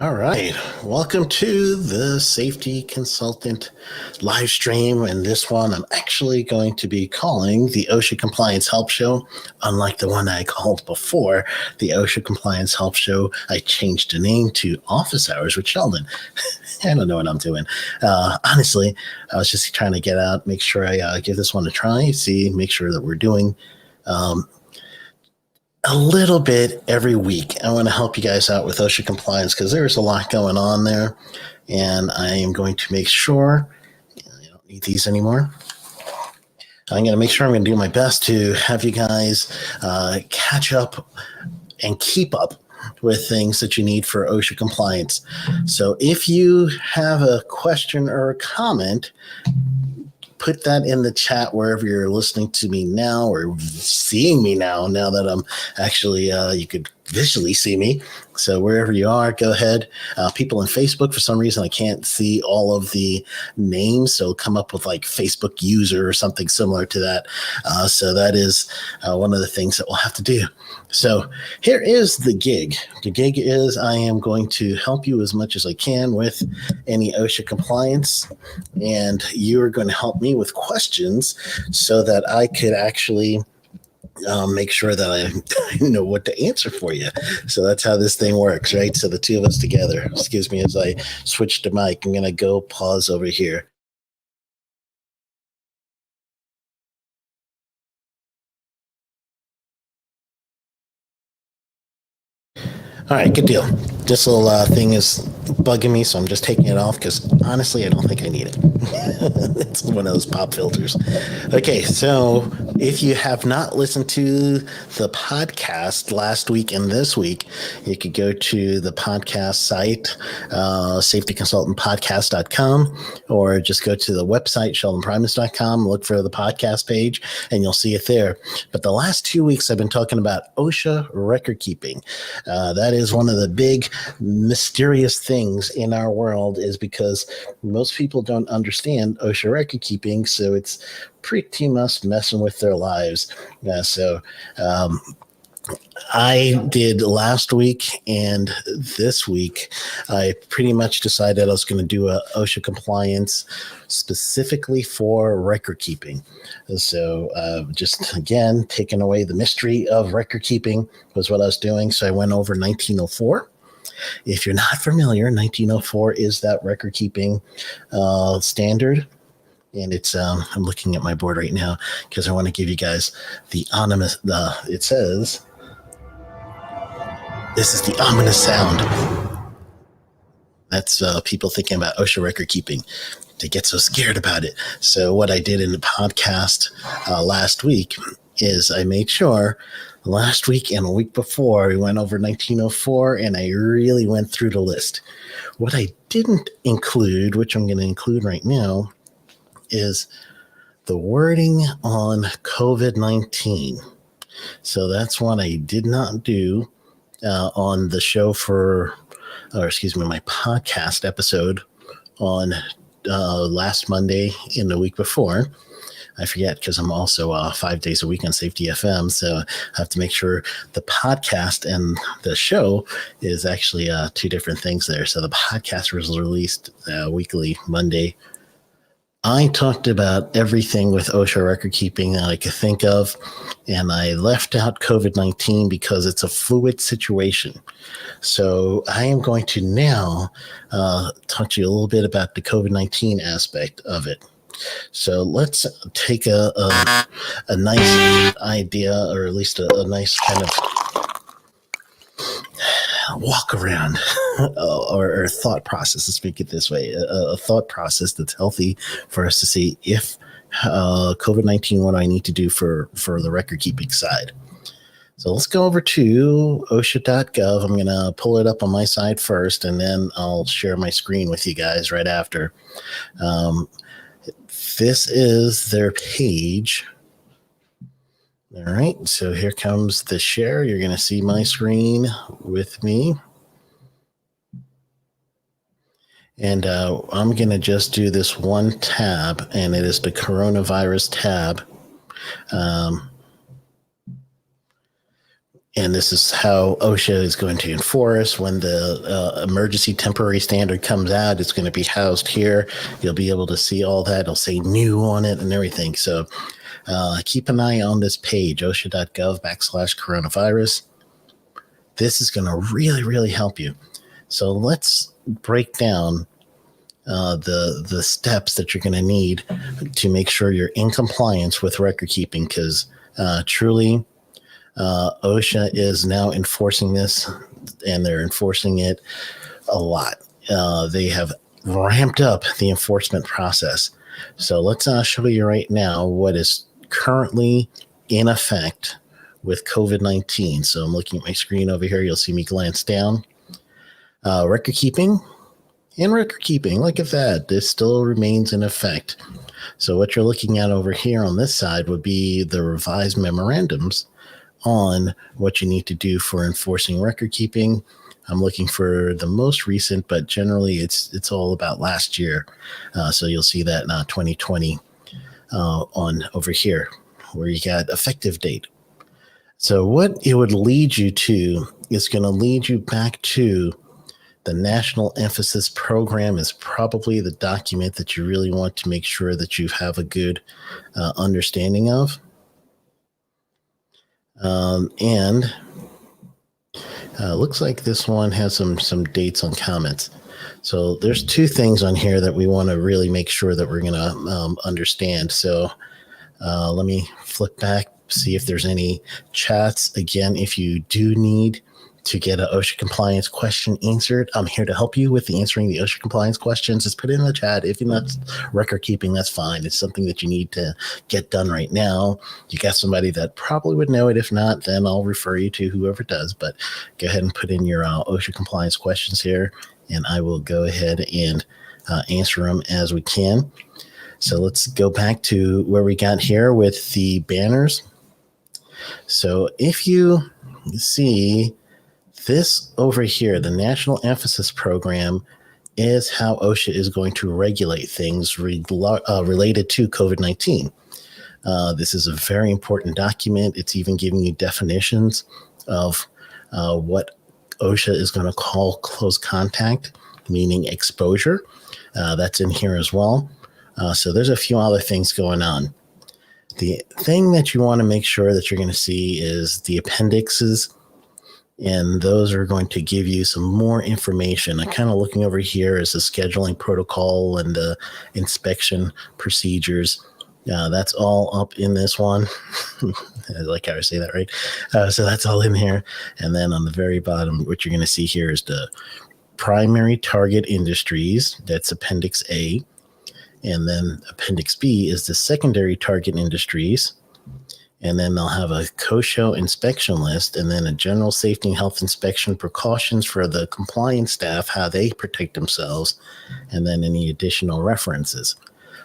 All right. Welcome to the Safety Consultant live stream. And this one, I'm actually going to be calling the OSHA Compliance Help Show. Unlike the one I called before, the OSHA Compliance Help Show, I changed the name to Office Hours with Sheldon. I don't know what I'm doing. Honestly, I was just trying to get out, make sure I give this one a try, make sure that we're doing a little bit every week. I want to help you guys out with OSHA compliance because there's a lot going on there, and I am going to make sure I don't need these anymore. I'm going to make sure I'm going to do my best to have you guys catch up and keep up with things that you need for OSHA compliance. So if you have a question or a comment, put that in the chat wherever you're listening to me now or seeing me now that I'm actually, you could visually see me. So wherever you are, go ahead. People on Facebook, for some reason, I can't see all of the names. So come up with like Facebook user or something similar to that. So that is one of the things that we'll have to do. So here is the gig. The gig is I am going to help you as much as I can with any OSHA compliance, and you're going to help me with questions so that I could actually make sure that I know what to answer for you. So that's how this thing works, right? So the two of us together. Excuse me as I switch the mic. I'm going to go pause over here. All right, good deal. This little thing is bugging me, so I'm just taking it off because honestly, I don't think I need it. It's one of those pop filters. Okay, so if you have not listened to the podcast last week and this week, you could go to the podcast site, safetyconsultantpodcast.com, or just go to the website, sheldonprimus.com, look for the podcast page, and you'll see it there. But the last 2 weeks, I've been talking about OSHA record keeping. That is one of the big mysterious things in our world, is because most people don't understand OSHA record keeping, so it's pretty much messing with their lives. I did last week and this week, I pretty much decided I was going to do a OSHA compliance specifically for record keeping. So just again, taking away the mystery of record keeping was what I was doing. So I went over 1904. If you're not familiar, 1904 is that record keeping standard. And it's I'm looking at my board right now because I want to give you guys the ominous. It says, this is the ominous sound. That's people thinking about OSHA record keeping. They get so scared about it. So what I did in the podcast last week is I made sure last week and a week before we went over 1904, and I really went through the list. What I didn't include, which I'm going to include right now, is the wording on COVID-19. So that's what I did not do on the show my podcast episode on last Monday in the week before. I forget because I'm also 5 days a week on Safety FM, so I have to make sure the podcast and the show is actually two different things there. So the podcast was released weekly Monday. I talked about everything with OSHA record keeping that I could think of, and I left out COVID-19 because it's a fluid situation. So I am going to now talk to you a little bit about the COVID-19 aspect of it. So let's take a nice idea, or at least a nice kind of walk around or thought process, let's speak it this way, a thought process that's healthy for us to see if COVID-19, what do I need to do for the record keeping side. So let's go over to OSHA.gov. I'm going to pull it up on my side first, and then I'll share my screen with you guys right after. This is their page. All right, so here comes the share. You're going to see my screen with me. And I'm going to just do this one tab, and it is the coronavirus tab. And this is how OSHA is going to enforce when the emergency temporary standard comes out. It's going to be housed here. You'll be able to see all that. It'll say new on it and everything. So keep an eye on this page, osha.gov/coronavirus. This is going to really, really help you. So let's break down the steps that you're going to need to make sure you're in compliance with record keeping, because truly, OSHA is now enforcing this, and they're enforcing it a lot. They have ramped up the enforcement process. So let's show you right now what is currently in effect with COVID-19. So I'm looking at my screen over here. You'll see me glance down. Record keeping. In record keeping, look at that. This still remains in effect. So what you're looking at over here on this side would be the revised memorandums on what you need to do for enforcing record keeping. I'm looking for the most recent, but generally it's all about last year. So you'll see that in 2020 on over here where you got effective date. So what it would lead you to is going to lead you back to the National Emphasis Program. Is probably the document that you really want to make sure that you have a good understanding of. And looks like this one has some dates on comments. So there's two things on here that we want to really make sure that we're going to understand. So let me flip back, see if there's any chats. Again, if you do need to get an OSHA compliance question answered, I'm here to help you with answering the OSHA compliance questions. Just put it in the chat. If you're not record keeping, that's fine. It's something that you need to get done right now. You got somebody that probably would know it. If not, then I'll refer you to whoever does. But go ahead and put in your OSHA compliance questions here, and I will go ahead and answer them as we can. So let's go back to where we got here with the banners. So if you see this over here, the National Emphasis Program is how OSHA is going to regulate things related to COVID-19. This is a very important document. It's even giving you definitions of what OSHA is going to call close contact, meaning exposure. That's in here as well. So there's a few other things going on. The thing that you want to make sure that you're going to see is the appendixes, and those are going to give you some more information. I'm kind of looking over here as the scheduling protocol and the inspection procedures. That's all up in this one. I like how I say that, right? So that's all in here. And then on the very bottom, what you're going to see here is the primary target industries. That's Appendix A. And then Appendix B is the secondary target industries. And then they'll have a COSHO inspection list, and then a general safety and health inspection precautions for the compliance staff, how they protect themselves, and then any additional references.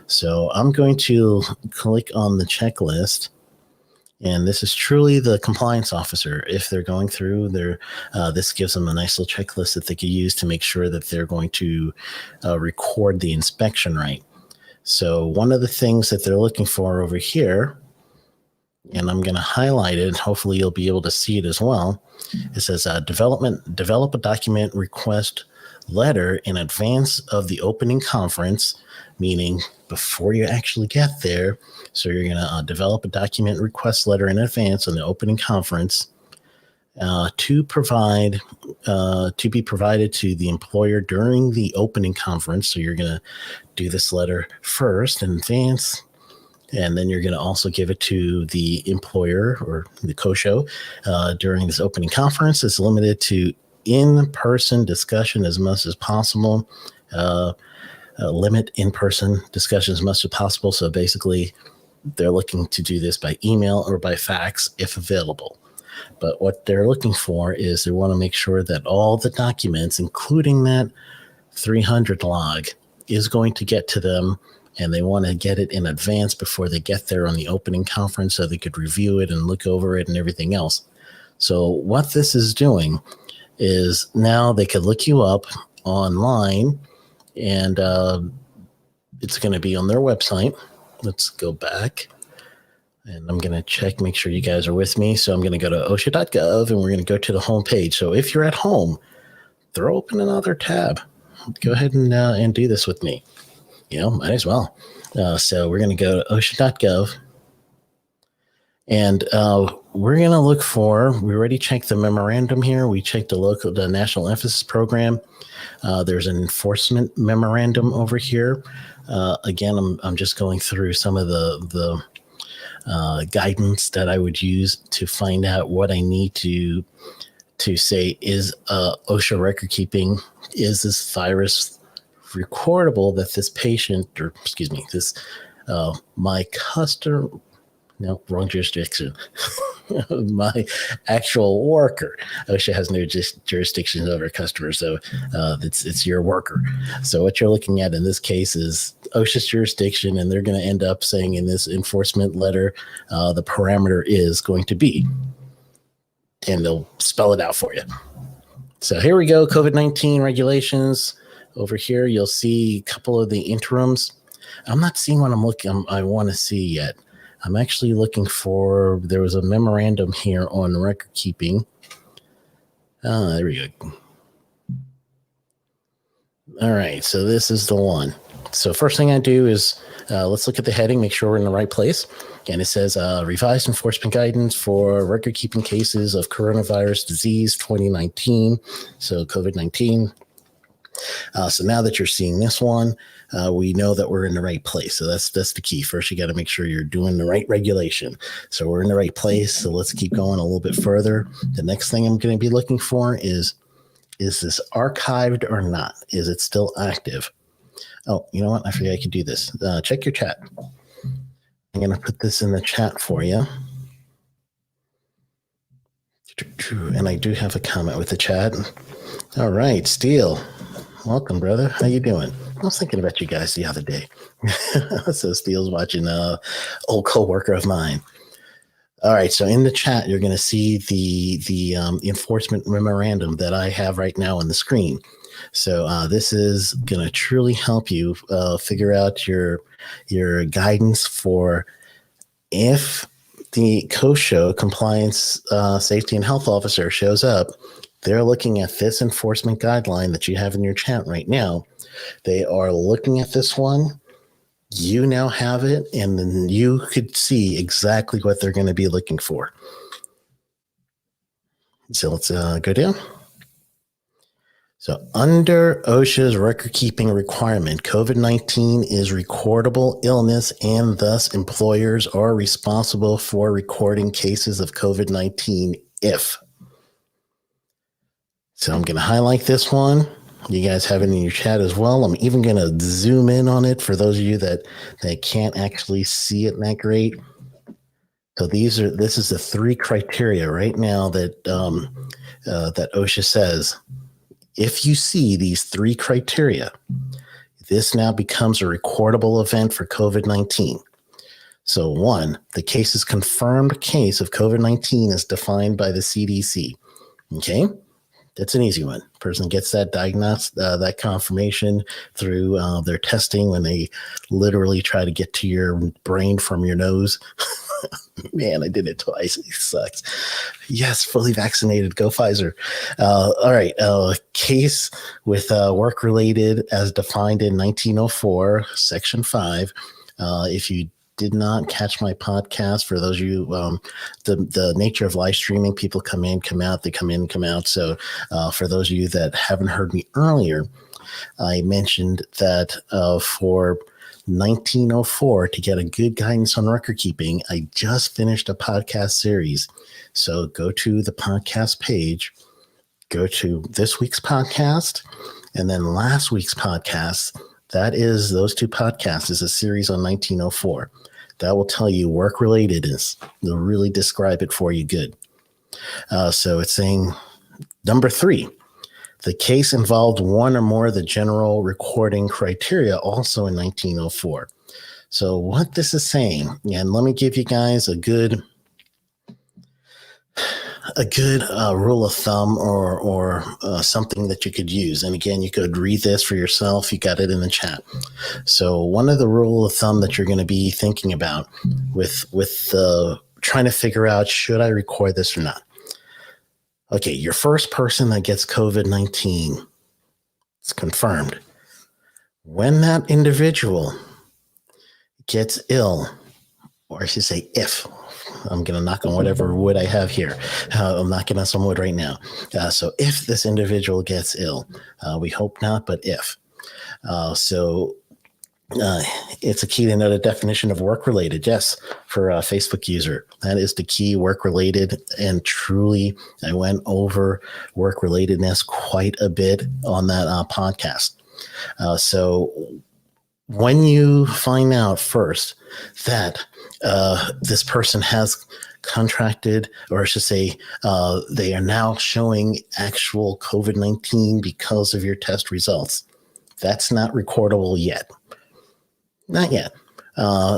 So I'm going to click on the checklist, and this is truly the compliance officer. If they're going through this gives them a nice little checklist that they can use to make sure that they're going to record the inspection right. So one of the things that they're looking for over here, and I'm going to highlight it, and hopefully you'll be able to see it as well. It says develop a document request letter in advance of the opening conference, meaning before you actually get there. So you're going to develop a document request letter in advance on the opening conference to be provided to the employer during the opening conference. So you're going to do this letter first in advance, and then you're going to also give it to the employer or the COSHO during this opening conference. It's limited to in-person discussion as much as possible. Limit in-person discussion as much as possible. So basically, they're looking to do this by email or by fax if available. But what they're looking for is they want to make sure that all the documents, including that 300 log, is going to get to them, and they want to get it in advance before they get there on the opening conference so they could review it and look over it and everything else. So what this is doing is now they could look you up online, and it's going to be on their website. Let's go back. And I'm going to check, make sure you guys are with me. So I'm going to go to OSHA.gov and we're going to go to the home page. So if you're at home, throw open another tab. Go ahead and do this with me. Might as well. So we're going to go to OSHA.gov. And we're going to look for, we already checked the memorandum here. We checked the National Emphasis Program. There's an enforcement memorandum over here. Again, I'm just going through some of the guidance that I would use to find out what I need to say is OSHA record keeping. Is this virus recordable that this patient, or excuse me, this my customer, no, wrong jurisdiction. My actual worker. OSHA has no jurisdiction over customers, so it's your worker. So what you're looking at in this case is OSHA's jurisdiction, and they're going to end up saying in this enforcement letter, the parameter is going to be, and they'll spell it out for you. So here we go, COVID-19 regulations. Over here, you'll see a couple of the interims. I'm not seeing what I want to see yet. I'm actually looking for, there was a memorandum here on record keeping. There we go. All right, so this is the one. So first thing I do is let's look at the heading, make sure we're in the right place. And it says revised enforcement guidance for record keeping cases of coronavirus disease 2019. So COVID-19. So now that you're seeing this one, we know that we're in the right place. So that's the key. First, you got to make sure you're doing the right regulation. So we're in the right place. So let's keep going a little bit further. The next thing I'm going to be looking for is this archived or not? Is it still active? Oh, you know what? I forget I could do this. Check your chat. I'm going to put this in the chat for you. And I do have a comment with the chat. All right, Steele. Welcome, brother. How you doing? I was thinking about you guys the other day. So Steele's watching old co-worker of mine. All right, so in the chat, you're going to see the enforcement memorandum that I have right now on the screen. So this is going to truly help you figure out your guidance for if the COSHO, Compliance, Safety, and Health Officer, shows up. They're looking at this enforcement guideline that you have in your chat right now. They are looking at this one. You now have it, and then you could see exactly what they're going to be looking for. So let's go down. So under OSHA's record-keeping requirement, COVID-19 is recordable illness, and thus employers are responsible for recording cases of COVID-19 if. So I'm going to highlight this one. You guys have it in your chat as well. I'm even going to zoom in on it for those of you that can't actually see it that great. So this is the 3 criteria right now that that OSHA says. If you see these 3 criteria, this now becomes a recordable event for COVID-19. So 1, the case is confirmed case of COVID-19 as defined by the CDC. Okay, that's an easy one. Person gets that diagnosed, that confirmation through their testing when they literally try to get to your brain from your nose. Man, I did it twice. It sucks. Yes, fully vaccinated. Go Pfizer. All right. Case with work-related as defined in 1904, Section 5. If you did not catch my podcast, for those of you, the nature of live streaming, people come in, come out, they come in, come out. So for those of you that haven't heard me earlier, I mentioned that for 1904, to get a good guidance on record keeping, I just finished a podcast series. So go to the podcast page, go to this week's podcast, and then last week's podcast. That is, those 2 podcasts is a series on 1904. That will tell you work relatedness. They'll really describe it for you good. So it's saying number 3. The case involved one or more of the general recording criteria, also in 1904. So what this is saying, and let me give you guys a good a good rule of thumb or something that you could use. And again, you could read this for yourself. You got it in the chat. So one of the rule of thumb that you're going to be thinking about with trying to figure out, should I record this or not? Okay, your first person that gets COVID-19, it's confirmed. When that individual gets ill, or I should say if, I'm going to knock on whatever wood I have here. I'm knocking on some wood right now. So if this individual gets ill, we hope not, but if. It's a key to know the definition of work-related. Yes, for a Facebook user, that is the key, work-related. And truly, I went over work-relatedness quite a bit on that podcast. So when you find out first that this person has contracted, or I should say, they are now showing actual COVID-19 because of your test results, that's not recordable yet. Not yet.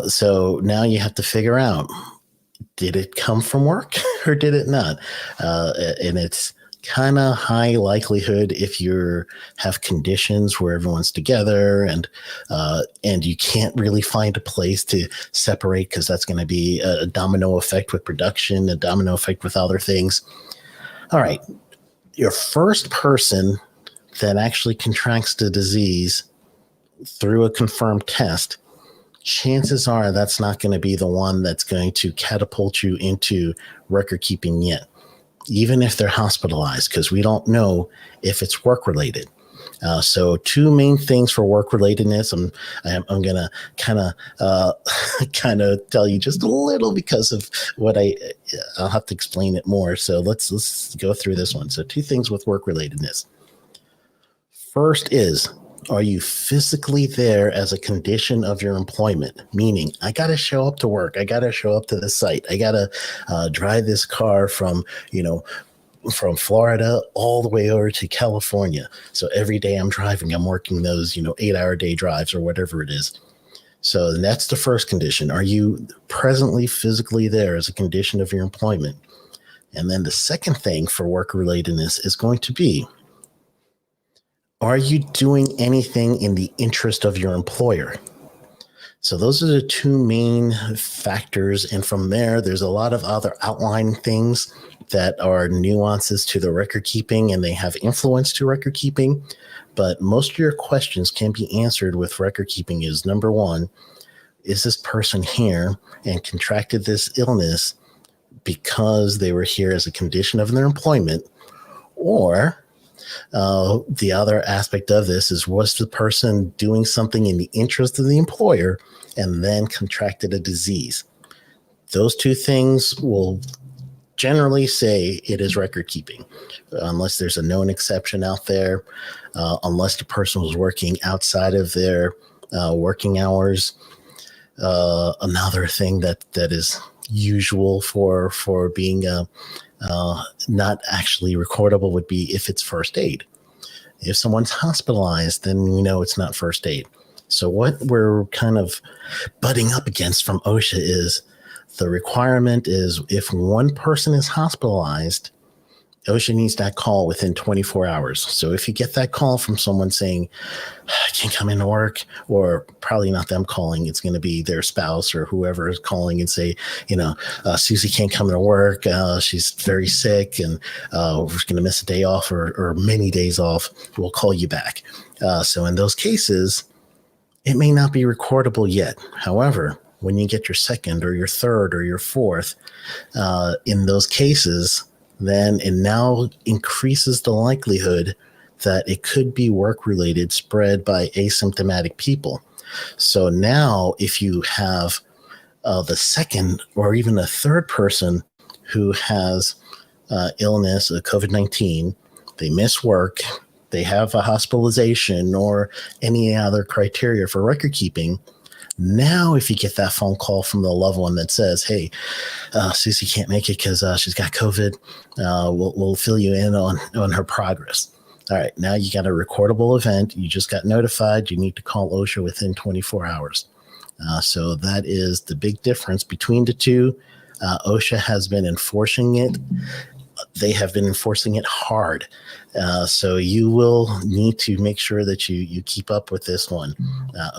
So now you have to figure out, did it come from work or did it not? And it's kind of high likelihood if you have conditions where everyone's together and you can't really find a place to separate, because that's going to be a domino effect with production, a domino effect with other things. All right. Your first person that actually contracts the disease through a confirmed test, chances are that's not going to be the one that's going to catapult you into record keeping yet, even if they're hospitalized, because we don't know if it's work related. So two main things for work relatedness. I'm going to kind of tell you just a little because of what I'll have to explain it more. So let's go through this one. So two things with work relatedness. First is, are you physically there as a condition of your employment? Meaning, I got to show up to work. I got to show up to the site. I got to drive this car from Florida all the way over to California. So every day I'm driving, I'm working those, 8-hour day drives or whatever it is. So that's the first condition. Are you presently physically there as a condition of your employment? And then the second thing for work relatedness is going to be, are you doing anything in the interest of your employer? So those are the two main factors. And from there, there's a lot of other outlying things that are nuances to the record keeping, and they have influence to record keeping. But most of your questions can be answered with record keeping is, number one, is this person here and contracted this illness because they were here as a condition of their employment? Or the other aspect of this is, was the person doing something in the interest of the employer and then contracted a disease? Those two things will generally say it is record keeping, unless there's a known exception out there, unless the person was working outside of their working hours. Another thing that is usual for being not actually recordable would be if it's first aid. If someone's hospitalized, then we know it's not first aid. So what we're kind of butting up against from OSHA is the requirement is, if one person is hospitalized, OSHA needs that call within 24 hours. So if you get that call from someone saying, I can't come into work, or probably not them calling, it's going to be their spouse or whoever is calling and say, Susie can't come to work. She's very sick and we're going to miss a day off or many days off. We'll call you back. So in those cases, it may not be recordable yet. However, when you get your second or your third or your fourth, in those cases, then it now increases the likelihood that it could be work-related, spread by asymptomatic people. So now if you have the second or even a third person who has illness, COVID-19, they miss work, they have a hospitalization or any other criteria for record keeping, now, if you get that phone call from the loved one that says, hey, Susie can't make it because she's got COVID, we'll fill you in on her progress. All right, now you got a recordable event. You just got notified. You need to call OSHA within 24 hours. So that is the big difference between the two. OSHA has been enforcing it they have been enforcing it hard. So you will need to make sure that you keep up with this one.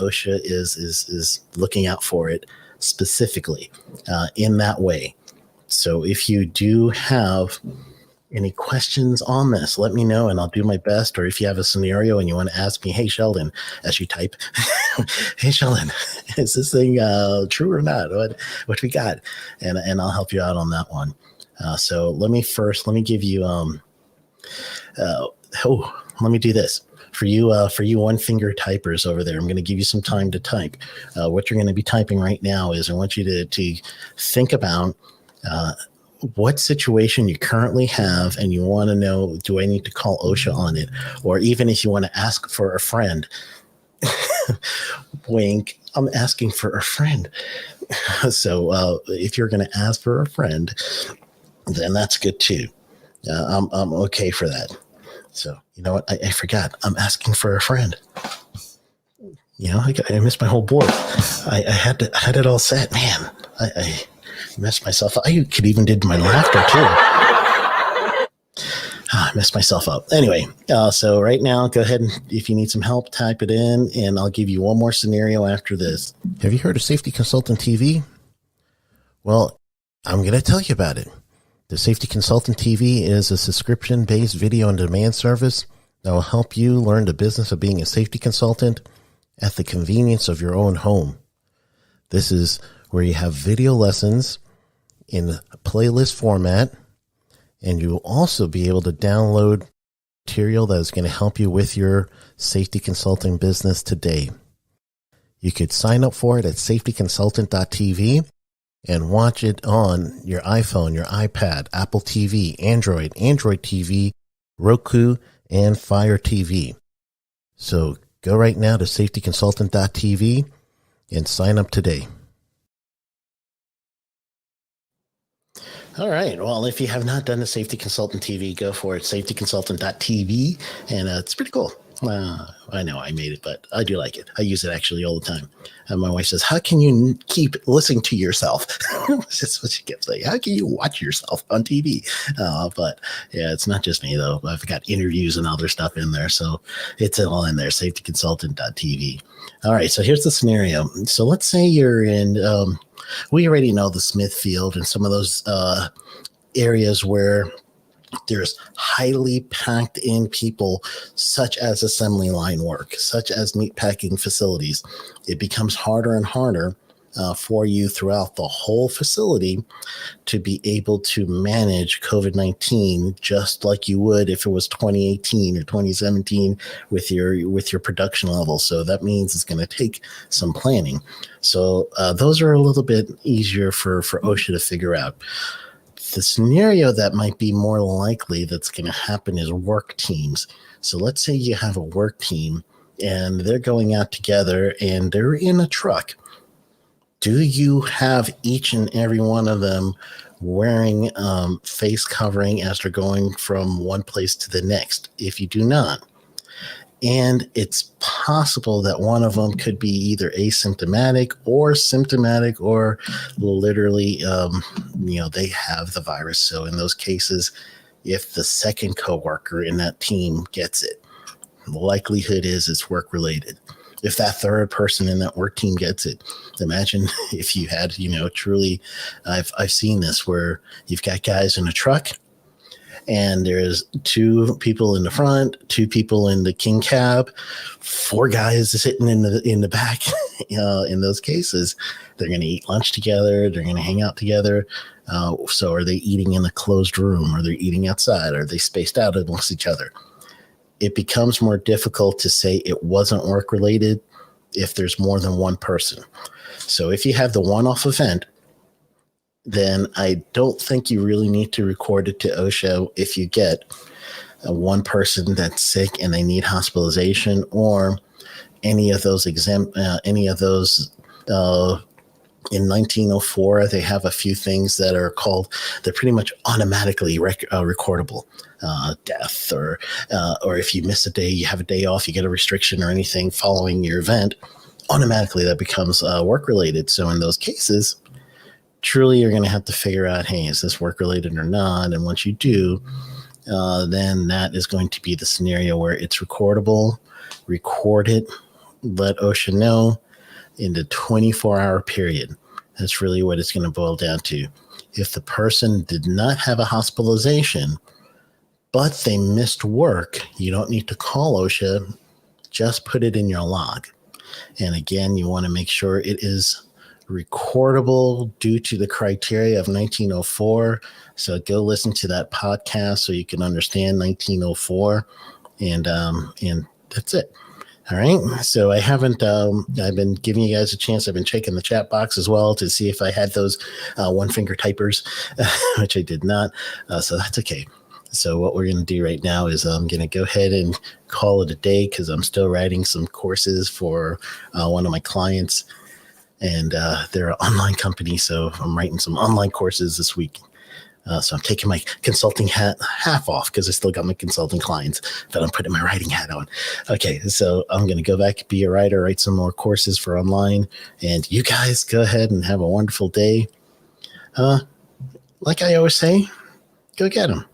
OSHA is looking out for it specifically in that way. So if you do have any questions on this, let me know and I'll do my best. Or if you have a scenario and you want to ask me, hey, Sheldon, as you type, hey, Sheldon, is this thing true or not? What we got? And I'll help you out on that one. So let me give you, let me do this. For you one finger typers over there, I'm going to give you some time to type. What you're going to be typing right now is I want you to think about what situation you currently have, and you want to know, do I need to call OSHA on it? Or even if you want to ask for a friend, wink, I'm asking for a friend. So if you're going to ask for a friend, then that's good too. I'm okay for that. So, you know what? I forgot. I'm asking for a friend. You know, I missed my whole board. I had it all set. Man, I messed myself up. I could even did my laughter too. I messed myself up. Anyway, so right now, go ahead and if you need some help, type it in, and I'll give you one more scenario after this. Have you heard of Safety Consultant TV? Well, I'm going to tell you about it. The Safety Consultant TV is a subscription-based video on demand service that will help you learn the business of being a safety consultant at the convenience of your own home. This is where you have video lessons in a playlist format, and you will also be able to download material that is going to help you with your safety consulting business today. You could sign up for it at safetyconsultant.tv and watch it on your iPhone, your iPad, Apple TV, Android TV, Roku, and Fire TV. So go right now to safetyconsultant.tv and sign up today. All right. Well, if you have not done the Safety Consultant TV, go for it. Safetyconsultant.tv. And it's pretty cool. I know I made it, but I do like it. I use it actually all the time. And my wife says, how can you keep listening to yourself? That's what she kept saying. How can you watch yourself on TV? But yeah, it's not just me, though. I've got interviews and other stuff in there. So it's all in there, safetyconsultant.tv. All right. So here's the scenario. So let's say you're in, we already know the Smithfield and some of those areas where there's highly packed in people, such as assembly line work, such as meatpacking facilities. It becomes harder and harder for you throughout the whole facility to be able to manage COVID-19 just like you would if it was 2018 or 2017 with your production level. So that means it's going to take some planning. So those are a little bit easier for OSHA to figure out. The scenario that might be more likely that's going to happen is work teams. So let's say you have a work team and they're going out together and they're in a truck. Do you have each and every one of them wearing face covering as they're going from one place to the next? If you do not, and it's possible that one of them could be either asymptomatic or symptomatic or literally, they have the virus. So in those cases, if the second coworker in that team gets it, the likelihood is it's work related. If that third person in that work team gets it, imagine if you had, truly, I've seen this where you've got guys in a truck and there's two people in the front, two people in the king cab, four guys sitting in the back. In those cases, they're going to eat lunch together. They're going to hang out together. So are they eating in a closed room? Or they're eating outside? Are they spaced out amongst each other? It becomes more difficult to say it wasn't work related if there's more than one person. So if you have the one-off event, then I don't think you really need to record it to OSHA if you get one person that's sick and they need hospitalization or any of those in 1904, they have a few things that are called, they're pretty much automatically recordable. Death or if you miss a day, you have a day off, you get a restriction or anything following your event, automatically that becomes work related. So in those cases, truly you're going to have to figure out, hey, is this work related or not? And once you do, then that is going to be the scenario where it's recordable. Record it, let OSHA know in the 24-hour period. That's really what it's going to boil down to. If the person did not have a hospitalization, but they missed work, you don't need to call OSHA. Just put it in your log. And again, you want to make sure it is recordable due to the criteria of 1904. So go listen to that podcast so you can understand 1904. And that's it. All right. So I haven't, I've been giving you guys a chance. I've been checking the chat box as well to see if I had those one finger typers, which I did not. So that's okay. So what we're going to do right now is I'm going to go ahead and call it a day because I'm still writing some courses for one of my clients. And they're an online company. So I'm writing some online courses this week. So I'm taking my consulting hat half off because I still got my consulting clients, but I'm putting my writing hat on. Okay, so I'm going to go back, be a writer, write some more courses for online. And you guys go ahead and have a wonderful day. Like I always say, go get them.